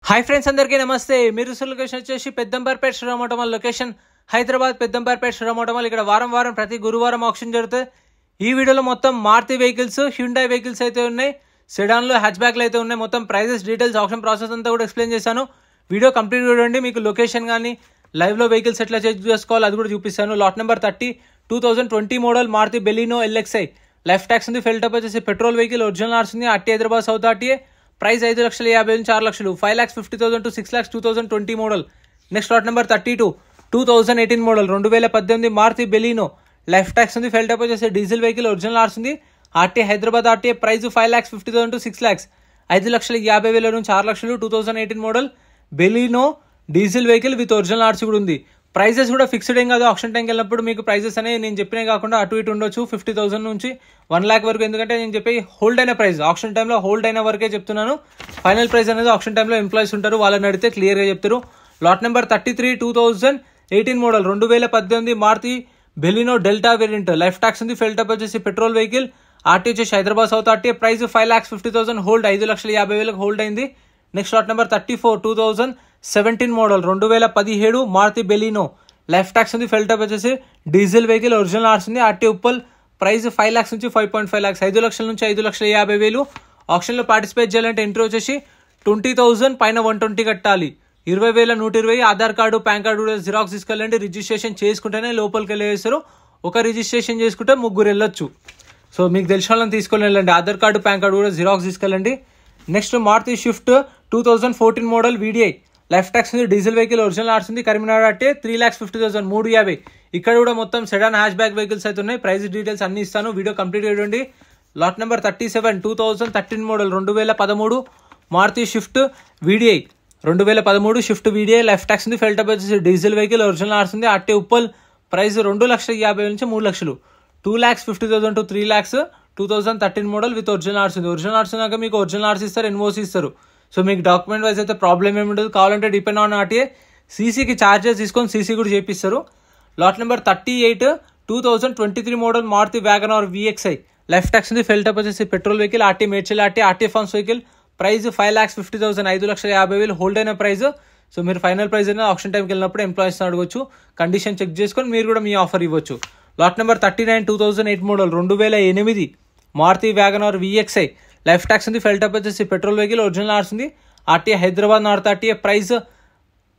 Hi friends, అందరికీ నమస్తే. మీరు లొకేషన్ వచ్చేసి పెద్దంబర్పేట శ్రీరామోటమల్ లొకేషన్, హైదరాబాద్ పెద్దంబర్పేట శ్రీరామోటమల్. ఇక్కడ వారం వారం ప్రతి గురువారం ఆప్షన్ జరుగుతుంది. ఈ వీడియోలో మొత్తం మారుతి వెహికల్స్, హ్యుండై వెహికల్స్ అయితే ఉన్నాయి, సెడాన్లు, హ్యాచ్ బ్యాక్లు అయితే ఉన్నాయి. మొత్తం ప్రైజెస్, డీటెయిల్స్, ఆప్షన్ ప్రాసెస్ అంతా కూడా ఎక్స్ప్లెయిన్ చేశాను. వీడియో కంప్లీట్ చూడండి. మీకు లొకేషన్ కానీ లైవ్లో వెహికల్స్ ఎట్లా చెక్ చేసుకోవాలి అది కూడా చూపిస్తాను. Lot number 30 2020 model Maruti Baleno LXi. Life tax ఉంది, ఫెల్ టాప్ వచ్చేసి పెట్రోల్ వెహికల్, ఒరిజినల్ ఆర్స్ ఉంది, RT Hyderabad south RTA. Price 5,50,000 నుంచి 6 లక్షలు, 5,50,000 to 6 lakhs 2020 model. Next lot number 32 2018 model 2018 Maruti Baleno. Life tax ఉంది, ఫెల్ టాప్ వచ్చేసి డీజిల్ వెహికల్, ఒరిజినల్ ఆర్స్ ఉంది, RT Hyderabad RTA. Price 5,50,000 to 6 lakhs, 5,50,000 నుంచి 6 లక్షలు. 2018 model Baleno diesel vehicle with original RC కూడా ఉంది. ప్రైజెస్ కూడా ఫిక్స్డ్ ఏం కాదు. ఆప్షన్ టైంకి వెళ్ళినప్పుడు మీకు ప్రైజెస్ అనేవి నేను చెప్పినే కాకుండా అటు ఇటు ఉండొచ్చు, 50,000 నుంచి 1 lakh వరకు. ఎందుకంటే నేను చెప్పి హోల్డ్ అయిన ప్రైస్, ఆప్షన్ టైంలో హోల్డ్ అయిన వరకే చెప్తున్నాను. ఫైనల్ ప్రైస్ అనేది ఆప్షన్ టైంలో ఎంప్లాయీస్ ఉంటారు, వాళ్ళని అడిగితే క్లియర్గా చెప్తారు. Lot number 33 2018 model 2018 Maruti Baleno delta variant. Life tax ఉంది, ఫెల్ టాప్ వచ్చేసి పెట్రోల్ వెహికల్, ఆర్టీ వచ్చేసి Hyderabad south RT. Price 5,50,000 hold, 5,50,000 hold అయింది. Next lot number 34 2017 model 2017 Maruti Baleno. Life tax ఉంది, ఫెల్ టాప్ వచ్చేసి డీజిల్ వెహికల్, ఒరిజినల్ ఆర్స్ ఉంది, ఆర్టీ ఉప్పల్. ప్రైస్ 5 lakhs నుంచి 5.5 lakhs, 5 లక్షల నుంచి 5,50,000. ఆప్షన్లో పార్టిసిపేట్ చేయాలంటే ఎంట్రీ వచ్చేసి 20,000 పైన 120 కట్టాలి. 20,000 120. ఆధార్ కార్డు, పాన్ కార్డు కూడా జిరాక్స్ తీసుకెళ్ళండి. రిజిస్ట్రేషన్ చేసుకుంటేనే లోపలికి వెళ్ళేస్తారు. ఒక రిజిస్ట్రేషన్ చేసుకుంటే 3 వెళ్ళొచ్చు. సో మీకు తెలిసిన వాళ్ళని తీసుకొని వెళ్ళండి. ఆధార్ కార్డు, పాన్ కార్డు కూడా జిరాక్స్ తీసుకెళ్ళండి. Next Maruti Swift 2014 model VDI. Life tax ఉంది, డీజిల్ వెహికల్, ఒరిజినల్ ఆర్స్ ఉంది, కరీంనగర్ అంటే 3,50,000 350. ఇక్కడ కూడా మొత్తం సెడాన్, హ్యాచ్ బ్యాక్ వెహికల్స్ అయితే ఉన్నాయి. ప్రైస్ డీటెయిల్స్ అన్ని ఇస్తాను, వీడియో కంప్లీట్ చేయండి. Lot number 37 2013 model 2013 Maruti Swift VDI. 2013 Swift VDI. Life tax ఉంది, ఫెల్ టాప్ వచ్చేసి డీజిల్ వెహికల్, ఒరిజినల్ ఆర్స్ ఉంది, ఆర్టీ ఉప్పల్. ప్రైస్ 2,50,000 నుంచి 3 లక్షలు, 2,50,000 to 3 lakhs. 2013 model with original ఆర్స్ ఉంది. ఒరిజినల్ ఆర్స్ ఉన్నాక మీకు ఒరిజినల్ ఆర్స్ ఇస్తారు, ఎన్ఓసి ఇస్తారు. సో మీకు డాక్యుమెంట్ వైజ్ అయితే ప్రాబ్లం ఏమి ఉండదు. కావాలంటే డిపెండ్ ఆన్ ఆర్టీఏ సీసీకి ఛార్జెస్ తీసుకొని సీసీ కూడా చేపిస్తారు. Lot number 38 2023 model Maruti WagonR VXi. Life tax ఉంది, ఫెల్ టాప్ వచ్చేసి petrol vehicle, RT Medchal RT, RT ఫార్మ్స్ వెహికల్. ప్రైస్ 5,50,000, 5,50,000 హోల్డ్ అయిన ప్రైస్. సో మీరు ఫైనల్ ప్రైస్ అయినా ఆప్షన్ టైంకి వెళ్ళినప్పుడు ఎంప్లాయీస్ అడగవచ్చు, కండిషన్ చెక్ చేసుకొని మీరు కూడా మీ ఆఫర్ ఇవ్వచ్చు. Lot number 39 2008 model 2008 Maruti WagonR VXi. Life tax ఉంది, ఫెల్ టాప్ వచ్చేసి పెట్రోల్ వెహికల్, ఒరిజినల్ ఆర్స్ ఉంది, RT Hyderabad north RTA. Price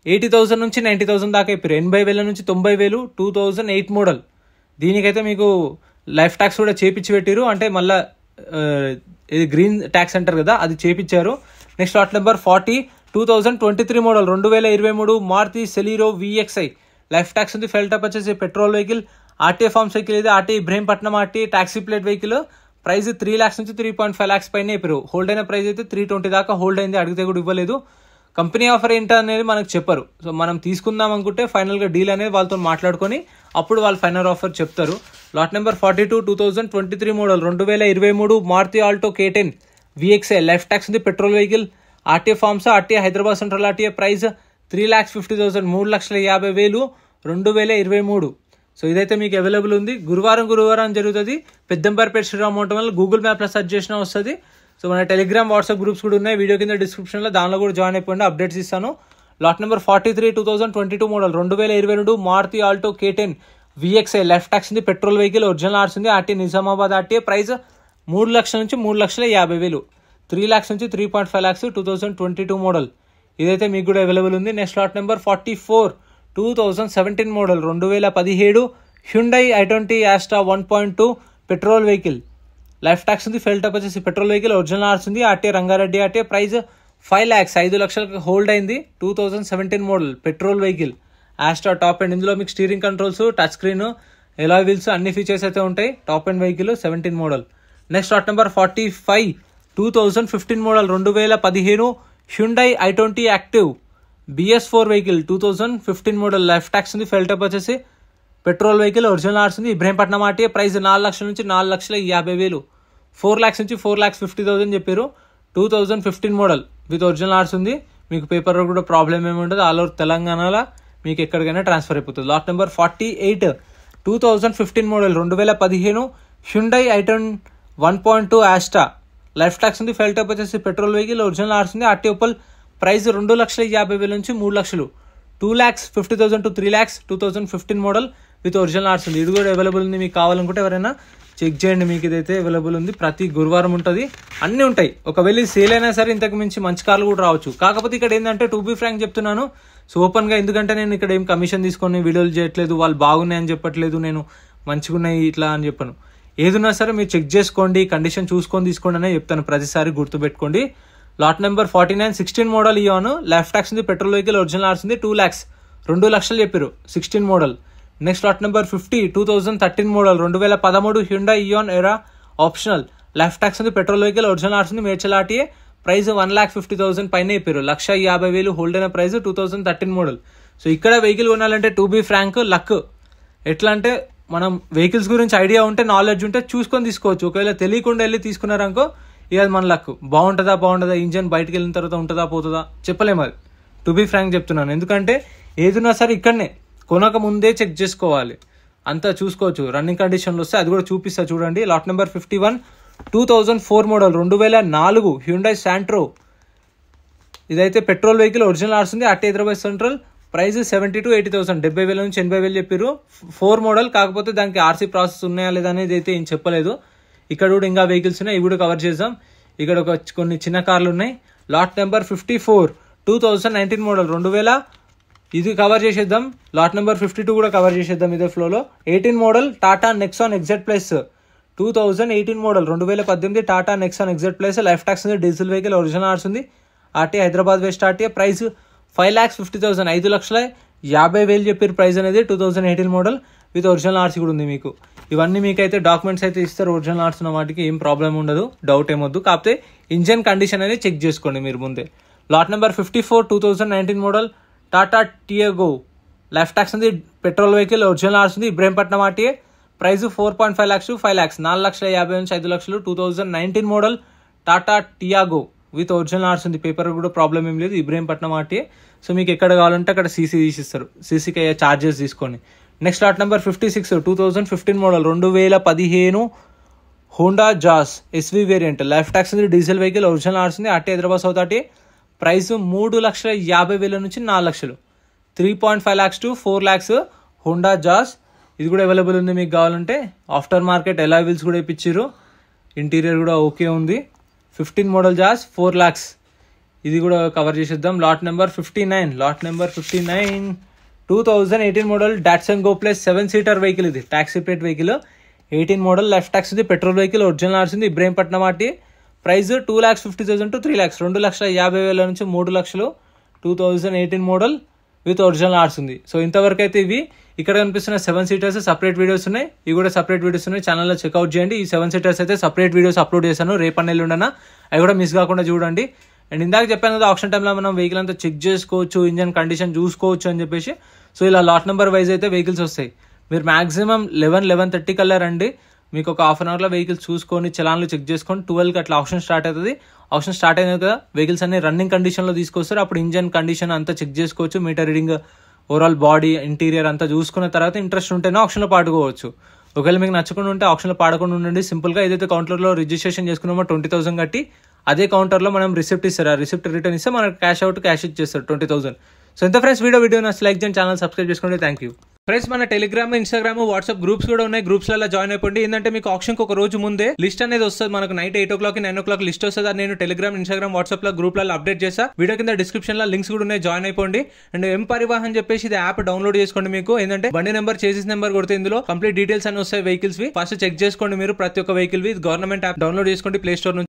80,000 నుంచి 90,000 దాకా అయిపోయారు, 80,000 నుంచి 90,000. 2008 మోడల్. దీనికైతే మీకు లైఫ్ ట్యాక్స్ కూడా చేపించి పెట్టారు, అంటే మళ్ళీ ఇది గ్రీన్ ట్యాక్స్ అంటారు కదా, అది చేపించారు. Next lot number 40 2023 model 2023 Maruti Celerio VXi. Life tax ఉంది, ఫెల్ టాప్ వచ్చేసి petrol vehicle, RTA forms vehicle, ఇది RT Ibrahimpatnam RT, taxi plate vehicle. Price 3 lakhs నుంచి 3.5 lakhs పైన అయిపోయారు. హోల్డ్ అయిన ప్రైస్ అయితే 320 దాకా హోల్డ్ అయింది, అడిగితే కూడా ఇవ్వలేదు. కంపెనీ ఆఫర్ ఏంటి అనేది మనకు చెప్పరు. సో మనం తీసుకుందాం అనుకుంటే ఫైనల్గా డీల్ అనేది వాళ్ళతో మాట్లాడుకొని అప్పుడు వాళ్ళు ఫైనల్ ఆఫర్ చెప్తారు. Lot number 42 2023 model 2023 Maruti Alto K10 VXi. Life tax ఉంది, petrol vehicle, RTA forms, RTA Hyderabad central RTA. Price 3,50,000, 3,50,000 2023. So ఇదైతే మీకు అవైలబుల్ ఉంది. గురువారం జరుగుతుంది. పెద్దంబర్పేట శ్రీరామోటమల్ గూగుల్ మ్యాప్లో సెర్చ్ చేసినా వస్తుంది. సో మన టెలిగ్రామ్, వాట్సాప్ గ్రూప్స్ కూడా ఉన్నాయి, వీడియో కింద డిస్క్రిప్షన్లో, దానిలో కూడా జాయిన్ అయిపోయింది, అప్డేట్స్ ఇస్తాను. Lot number 43 2022 model 2022 Maruti Alto K10 VXi. Life tax ఉంది, పెట్రోల్ వెహికల్, ఒరిజినల్ ఆర్స్ ఉంది, ఆర్టీ నిజామాబాద్ ఆర్టీఏ. ప్రైస్ 3 లక్షల నుంచి 3,50,000, 3 lakhs నుంచి 3.5 lakhs. 2022 మోడల్. ఇదైతే మీకు కూడా అవైలబుల్ ఉంది. Next lot number 44 2017 model 2017 Hyundai i20 Asta 1.2 petrol vehicle. Life tax ఉంది, ఫెల్ టాప్ వచ్చేసి పెట్రోల్ వెహికల్, ఒరిజినల్ ఆర్స్ ఉంది, RT Rangareddy RT. Price 5 lakhs, 5 లక్షలకు హోల్డ్ అయింది. 2017 model petrol vehicle Asta top end. ఇందులో మీకు steering controls, touch screen, alloy wheels అన్ని features అయితే ఉంటాయి. Top end vehicle 17 model. Next lot number 45 2015 model 2015 Hyundai i20 active BS4 vehicle 2015 model. Life tax ఉంది, ఫెల్ top వచ్చేసి petrol vehicle, original ఆర్స్ ఉంది, Ibrahimpatnam RT. Price 4 లక్షల నుంచి 4,50,000, 4 lakhs నుంచి 4,50,000 చెప్పారు. 2015 మోడల్ విత్ ఒరిజినల్ ఆర్స్ ఉంది. మీకు పేపర్ కూడా ప్రాబ్లం ఏమి ఉండదు, ఆల్ ఓవర్ తెలంగాణలో మీకు ఎక్కడికైనా ట్రాన్స్ఫర్ అయిపోతుంది. Lot number 48 2015 model 2015 Hyundai i10 1.2 యాస్ట్రా. Life tax ఉంది, ఫెల్ టాప్ వచ్చేసి పెట్రోల్ వెహికల్, ఒరిజినల్ ఆర్స్ ఉంది, ఆర్టీ ఉప్పల్. ప్రైస్ 2,50,000 నుంచి 3 లక్షలు, 2,50,000 to 3 lakhs 2015 model with original ఆర్ట్స్ ఉంది. ఇది కూడా అవైలబుల్ ఉంది. మీకు కావాలనుకుంటే ఎవరైనా చెక్ చేయండి, మీకు ఇదైతే అవైలబుల్ ఉంది. ప్రతి గురువారం ఉంటుంది, అన్నీ ఉంటాయి. ఒకవేళ సేల్ అయినా సరే ఇంతకు మించి మంచి కార్లు కూడా రావచ్చు. కాకపోతే ఇక్కడ ఏంటంటే టు బీ ఫ్రాంక్ చెప్తున్నాను, సో ఓపెన్గా, ఎందుకంటే నేను ఇక్కడ ఏం కమిషన్ తీసుకొని వీడియోలు చేయట్లేదు, వాళ్ళు బాగున్నాయని చెప్పట్లేదు, నేను మంచిగా ఉన్నాయి ఇట్లా అని చెప్పాను. ఏదున్నా సరే మీరు చెక్ చేసుకోండి, కండిషన్ చూసుకొని తీసుకోండి అనే చెప్తాను ప్రతిసారి, గుర్తుపెట్టుకోండి. Lot number 49 16 model Eon, left tax ఉంది, పెట్రోల్ వెహికల్, ఒరిజినల్ ఆర్ట్స్ ఉంది, 2 lakhs 2 లక్షలు చెప్పారు, 16 model. Next lot number 50 2013 model 2013 Hyundai Eon Era optional, left tax ఉంది, పెట్రోల్ వెహికల్, ఒరిజినల్ ఆర్ట్స్ ఉంది, మేడ్చల్ ఆర్టీఏ, ప్రైస్ 1,50,000 పైన చెప్పారు, 1,50,000 హోల్డ్ అయిన ప్రైస్, 2013 మోడల్. సో ఇక్కడ వెహికల్ కొనాలంటే టు బీ ఫ్రాంక్ లక్. ఎట్లా అంటే మనం వెహికల్స్ గురించి ఐడియా ఉంటే, నాలెడ్జ్ ఉంటే చూసుకొని తీసుకోవచ్చు. ఒకవేళ తెలియకుండా వెళ్ళి తీసుకున్నారనుకో, ఇక అది మన లక్. బాగుంటుందా, ఇంజన్ బయటకు వెళ్ళిన తర్వాత ఉంటుందా పోతుందా చెప్పలేము. అది టు బీ ఫ్రాంక్ చెప్తున్నాను, ఎందుకంటే ఏదున్నా సరే ఇక్కడనే కొనక ముందే చెక్ చేసుకోవాలి, అంతా చూసుకోవచ్చు. రన్నింగ్ కండిషన్లో వస్తే అది కూడా చూపిస్తా చూడండి. Lot number 51 2004 model 2004 Hyundai Santro, ఇదైతే పెట్రోల్ వెహికల్, ఒరిజినల్ ఆర్ట్స్ ఉంది, at Hyderabad central, price 70,000 to 80,000, 70,000 నుంచి 80,000 చెప్పారు. 4 మోడల్, కాకపోతే దానికి ఆర్సీ ప్రాసెస్ ఉన్నాయా లేదా అనేది అయితే ఏం చెప్పలేదు. ఇక్కడ కూడా ఇంకా వెహికల్స్ ఉన్నాయి, ఇవి కూడా కవర్ చేద్దాం. ఇక్కడ కొన్ని చిన్న కార్లు ఉన్నాయి. లాట్ నెంబర్ 54 2019 మోడల్ 2000, ఇది కవర్ చేసేద్దాం. లాట్ నెంబర్ 52 కూడా కవర్ చేసేద్దాం ఇదే ఫ్లోలో. 18 model Tata Nexon XZ plus, 2018 model 2018 Tata Nexon XZ plus, life tax ఉంది, డీజిల్ వెహికల్, ఒరిజినల్ ఆర్ట్స్ ఉంది, RT Hyderabad west RTA, price 5,50,000 5,50,000 చెప్పారు ప్రైస్ అనేది. 2018 మోడల్ విత్ ఒరిజినల్ ఆర్సీ కూడా ఉంది మీకు. ఇవన్నీ మీకు అయితే డాక్యుమెంట్స్ అయితే ఇస్తారు, ఒరిజినల్ ఆర్ట్స్ ఉన్న వాటికి ఏం ప్రాబ్లం ఉండదు, డౌట్ ఏమొద్దు. కాకపోతే ఇంజన్ కండిషన్ అనేది చెక్ చేసుకోండి మీరు ముందే. Lot number 54 2019 model Tata Tiago, life tax ఉంది, పెట్రోల్ వెహికల్, ఒరిజినల్ ఆర్ట్స్ ఉంది, Ibrahimpatnam RTA, price 4.5 lakhs to 5 lakhs 4,50,000 నుంచి 5 లక్షలు. 2019 model Tata Tiago with original ఆర్ట్స్ ఉంది, పేపర్ కూడా ప్రాబ్లం ఏం లేదు, ఇబ్రహీంపట్నం ఆర్టీఏ. సో మీకు ఎక్కడ కావాలంటే అక్కడ సీసీ తీసిస్తారు, సీసీకి అయ్యే ఛార్జెస్ తీసుకోండి. Next lot number 56 2015 model 2015 Honda Jazz SV variant, life tax ఉంది, డీజిల్ వెహికల్, ఒరిజినల్ ఆర్ట్స్ ఉంది, RT Hyderabad south RT, price 3,50,000 నుంచి 4 లక్షలు, 3.5 lakhs to 4 lakhs Honda Jazz. ఇది కూడా అవైలబుల్ ఉంది మీకు కావాలంటే. ఆఫ్టర్ మార్కెట్ ఎలాయ్ వీల్స్ కూడా ఇప్పించారు, ఇంటీరియర్ కూడా ఓకే ఉంది. 15 మోడల్ జాస్ 4 lakhs, ఇది కూడా కవర్ చేసేద్దాం. Lot number 59 2018 model Datsun Go Plus 7-seater vehicle, ఇది taxi plate vehicle, 18 model, left tax ఉంది, పెట్రోల్ వెహికల్, ఒరిజినల్ ఆర్ట్స్ ఉంది, Ibrahimpatnam RT, price 2,50,000 to 3 lakhs 2,50,000 నుంచి 3 లక్షలు, 2018 మోడల్ విత్ ఒరిజినల్ ఆర్ట్స్ ఉంది. సో ఇంతవరకు అయితే ఇవి. ఇక్కడ కనిపిస్తున్న 7-seaters సపరేట్ వీడియోస్ ఉన్నాయి, ఇవి కూడా సపరేట్ వీడియోస్ ఉన్నాయి, ఛానల్లో చెక్అవుట్ చేయండి. ఈ 7-seaters అయితే సపరేట్ వీడియోస్ అప్లోడ్ చేశాను, రేపటి ఎల్లుండన, అవి కూడా మిస్ కాకుండా చూడండి. అండ్ ఇందాక చెప్పాను కదా, ఆప్షన్ టైంలో మనం వెహికల్ అంతా చెక్ చేసుకోవచ్చు, ఇంజన్ కండిషన్ చూసుకోవచ్చు అని చెప్పేసి. సో ఇలా లాట్ నెంబర్ వైజ్ అయితే వెహికల్స్ వస్తాయి. మీరు మాక్సిమం 11-11:30 కల్లా రండి, మీకు ఒక హాఫ్ అన్ అవర్లో వెహికల్స్ చూసుకొని చలాన్లు చెక్ చేసుకొని 12కి అట్లా ఆప్షన్ స్టార్ట్ అవుతుంది. ఆప్షన్ స్టార్ట్ అయిన కదా వెహికల్స్ అన్ని రన్నింగ్ కండిషన్లో తీసుకొస్తారు, అప్పుడు ఇంజన్ కండిషన్ అంతా చెక్ చేసుకోవచ్చు, meter reading, overall body, interior అంతా చూసుకున్న తర్వాత ఇంట్రెస్ట్ ఉంటేనే ఆప్షన్లో పాడుకోవచ్చు. ఒకవేళ మీకు నచ్చకుండా ఉంటే ఆప్షన్లో పాడకుండా ఉండండి. సింపుల్గా ఏదైతే కౌంటర్లో రిజిస్ట్రేషన్ చేసుకున్నామో 20,000 కట్టి, అదే కౌంటర్లో మనం రిసిప్ట్ ఇస్తారు, ఆ రిసిప్ట్ రిటర్న్ ఇస్తే మనకు క్యాష్ ఇచ్చేస్తారు 20,000. సో ఎంత ఫ్రెండ్స్, వీడియో నచ్చి లైక్ చేయండి, ఛానల్ సబ్స్క్రైబ్ చేసుకోండి. Thank you friends. మన టెలిగ్రామ్, ఇన్స్టాగ్రామ్, వాట్సాప్ గ్రూప్స్ కూడా ఉన్నాయి, గ్రూప్స్లలో జాయిన్ అయిపోండి. ఏంటంటే మీకు ఆప్షన్కి ఒక రోజు ముందే లిస్ట్ అనేది వస్తుంది, మనకు నైట్ 8 o'clock 9 o'clock లిస్ట్ వస్తుంది. నేను టెలిగ్రామ్, ఇన్స్టాగ్రామ్, వాట్సాప్ లో గ్రూప్లలో అప్డేట్ చేస్తా. వీడియో కింద డిస్క్రిప్షన్ లో లింక్స్ కూడా ఉన్నాయి, జాయిన్ అయిపోండి. అండ్ ఎం పరివాహన్ చెప్పేసి ఇది యాప్ డౌన్లోడ్ చేసుకోండి. మీకు ఏంటంటే బండి నెంబర్, చేసిస్ నెంబర్ కొడితే ఇందులో కంప్లీట్ డీటెయిల్స్ అని వస్తాయి వెహికల్స్ వి. ఫస్ట్ చెక్ చేసుకోండి మీరు ప్రతి ఒక్క వెహికల్ వి. గవర్నమెంట్ యాప్ డౌన్లోడ్ చేసుకోండి ప్లే స్టోర్ నుంచి.